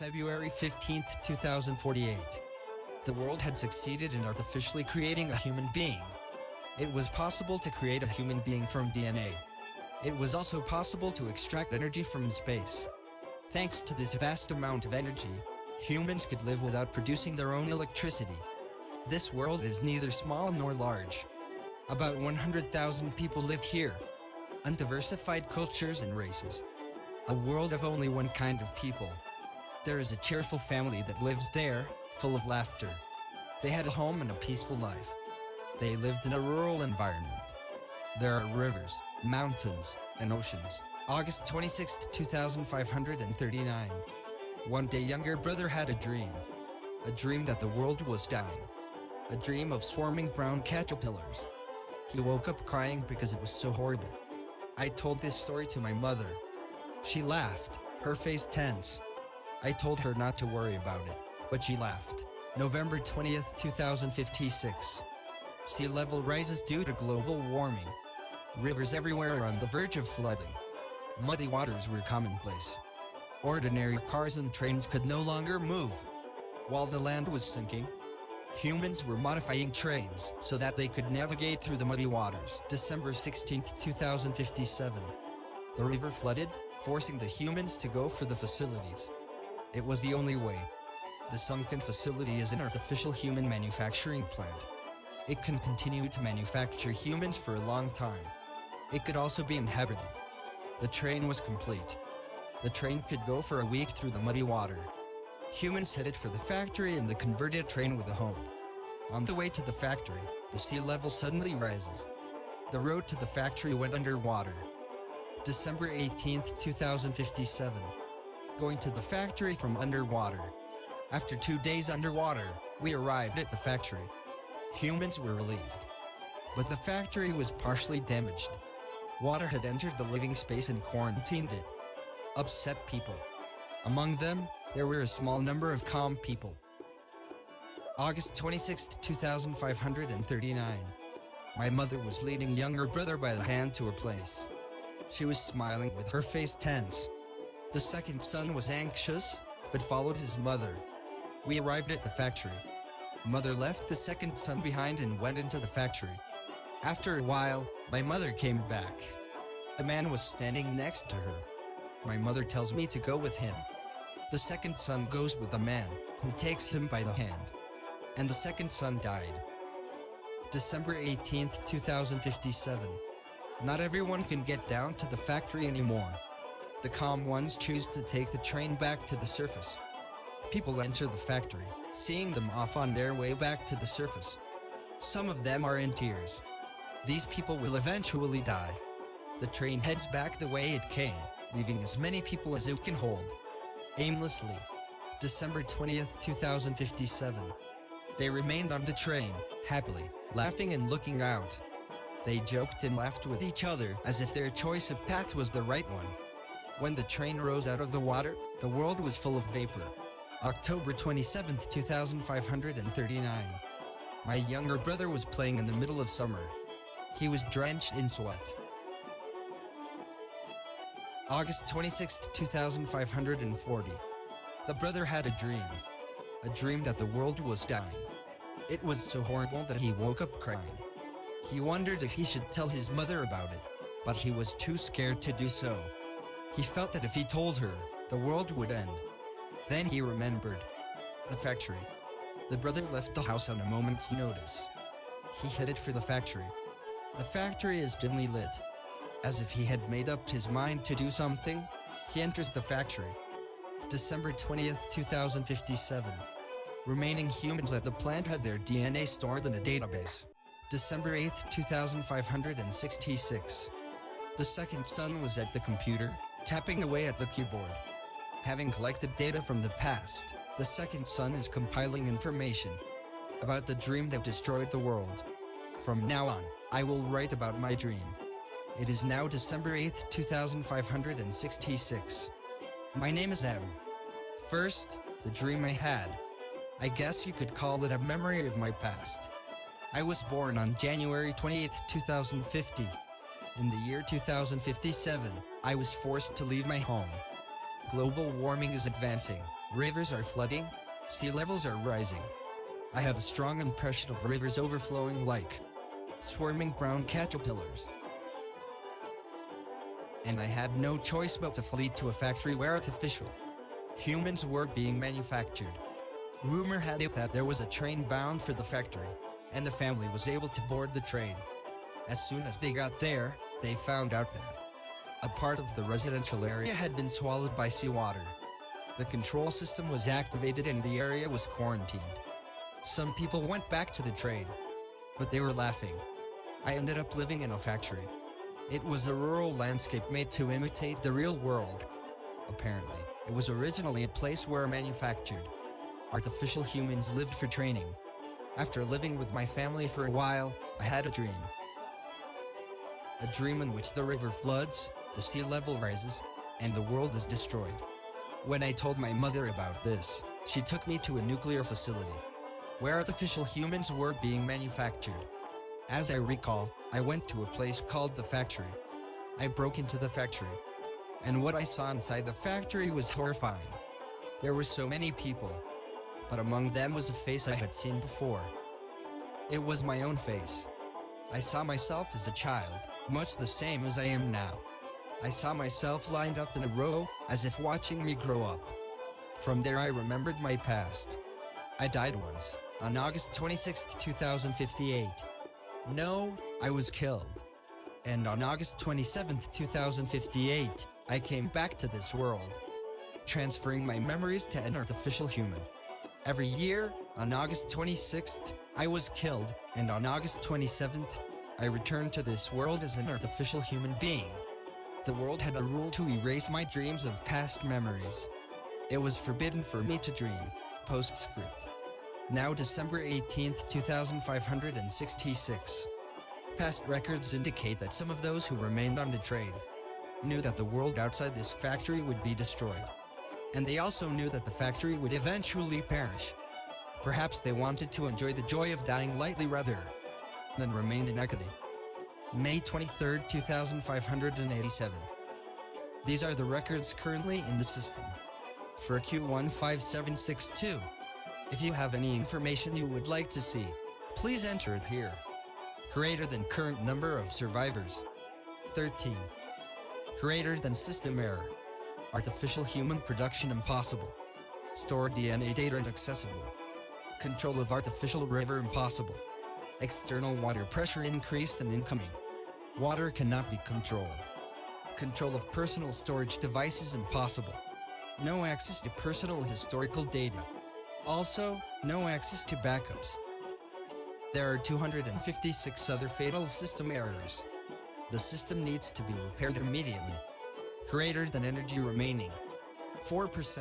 February 15, 2048. The world had succeeded in artificially creating a human being. It was possible to create a human being from DNA. It was also possible to extract energy from space. Thanks to this vast amount of energy, humans could live without producing their own electricity. This world is neither small nor large. About 100,000 people live here. Undiversified cultures and races. A world of only one kind of people. There is a cheerful family that lives there, full of laughter. They had a home and a peaceful life. They lived in a rural environment. There are rivers, mountains, and oceans. August 26, 2539. One day younger brother had a dream. A dream that the world was dying. A dream of swarming brown caterpillars. He woke up crying because it was so horrible. I told this story to my mother. She laughed, her face tense. I told her not to worry about it, but she laughed. November 20th, 2056. Sea level rises due to global warming. Rivers everywhere are on the verge of flooding. Muddy waters were commonplace. Ordinary cars and trains could no longer move. While the land was sinking, humans were modifying trains so that they could navigate through the muddy waters. December 16th, 2057. The river flooded, forcing the humans to go for the facilities. It was the only way. The sunken facility is an artificial human manufacturing plant. It can continue to manufacture humans for a long time. It could also be inhabited. The train was complete. The train could go for a week through the muddy water. Humans headed for the factory in the converted train with a hope. On the way to the factory, the sea level suddenly rises. The road to the factory went underwater. December 18th, 2057. Going to the factory from underwater. After 2 days underwater, we arrived at the factory. Humans were relieved. But the factory was partially damaged. Water had entered the living space and quarantined it. Upset people. Among them, there were a small number of calm people. August 26, 2539. My mother was leading younger brother by the hand to a place. She was smiling with her face tense. The second son was anxious, but followed his mother. We arrived at the factory. Mother left the second son behind and went into the factory. After a while, my mother came back. A man was standing next to her. My mother tells me to go with him. The second son goes with the man, who takes him by the hand. And the second son died. December 18th, 2057. Not everyone can get down to the factory anymore. The calm ones choose to take the train back to the surface. People enter the factory, seeing them off on their way back to the surface. Some of them are in tears. These people will eventually die. The train heads back the way it came, leaving as many people as it can hold. Aimlessly. December 20th, 2057. They remained on the train, happily, laughing and looking out. They joked and laughed with each other as if their choice of path was the right one. When the train rose out of the water, the world was full of vapor. October 27th, 2539. My younger brother was playing in the middle of summer. He was drenched in sweat. August 26th, 2540. The brother had a dream that the world was dying. It was so horrible that he woke up crying. He wondered if he should tell his mother about it, but he was too scared to do so. He felt that if he told her, the world would end. Then he remembered. The factory. The brother left the house on a moment's notice. He headed for the factory. The factory is dimly lit. As if he had made up his mind to do something, he enters the factory. December 20th, 2057. Remaining humans at the plant had their DNA stored in a database. December 8th, 2566. The second son was at the computer, tapping away at the keyboard. Having collected data from the past, the second son is compiling information about the dream that destroyed the world. From now on, I will write about my dream. It is now December 8th, 2566. My name is M. First, the dream I had. I guess you could call it a memory of my past. I was born on January 28, 2050. In the year 2057, I was forced to leave my home. Global warming is advancing, Rivers are flooding, sea levels are rising. I have a strong impression of rivers overflowing like swarming brown caterpillars. And I had no choice but to flee to a factory where artificial humans were being manufactured. Rumor had it that there was a train bound for the factory, and the family was able to board the train. As soon as they got there, they found out that a part of the residential area had been swallowed by seawater. The control system was activated and the area was quarantined. Some people went back to the train, but they were laughing. I ended up living in a factory. It was a rural landscape made to imitate the real world. Apparently, it was originally a place where manufactured artificial humans lived for training. After living with my family for a while, I had a dream. A dream in which the river floods, the sea level rises, and the world is destroyed. When I told my mother about this, she took me to a nuclear facility where artificial humans were being manufactured. As I recall, I went to a place called the factory. I broke into the factory, and what I saw inside the factory was horrifying. There were so many people, but among them was a face I had seen before. It was my own face. I saw myself as a child, much the same as I am now. I saw myself lined up in a row, as if watching me grow up. From there I remembered my past. I died once, on August 26, 2058. No, I was killed. And on August 27, 2058, I came back to this world, transferring my memories to an artificial human. Every year, on August 26th, I was killed, and on August 27th, I returned to this world as an artificial human being. The world had a rule to erase my dreams of past memories. It was forbidden for me to dream. Postscript. Now December 18th, 2566. Past records indicate that some of those who remained on the train knew that the world outside this factory would be destroyed. And they also knew that the factory would eventually perish. Perhaps they wanted to enjoy the joy of dying lightly rather than remain in agony. May 23, 2587. These are the records currently in the system for Q15762. If you have any information you would like to see, please enter it here. Greater than current number of survivors. 13. Greater than system error. Artificial human production impossible. Store DNA data inaccessible. Control of artificial river impossible. External water pressure increased and incoming. Water cannot be controlled. Control of personal storage devices impossible. No access to personal historical data. Also, no access to backups. There are 256 other fatal system errors. The system needs to be repaired immediately. Greater than energy remaining. 4%.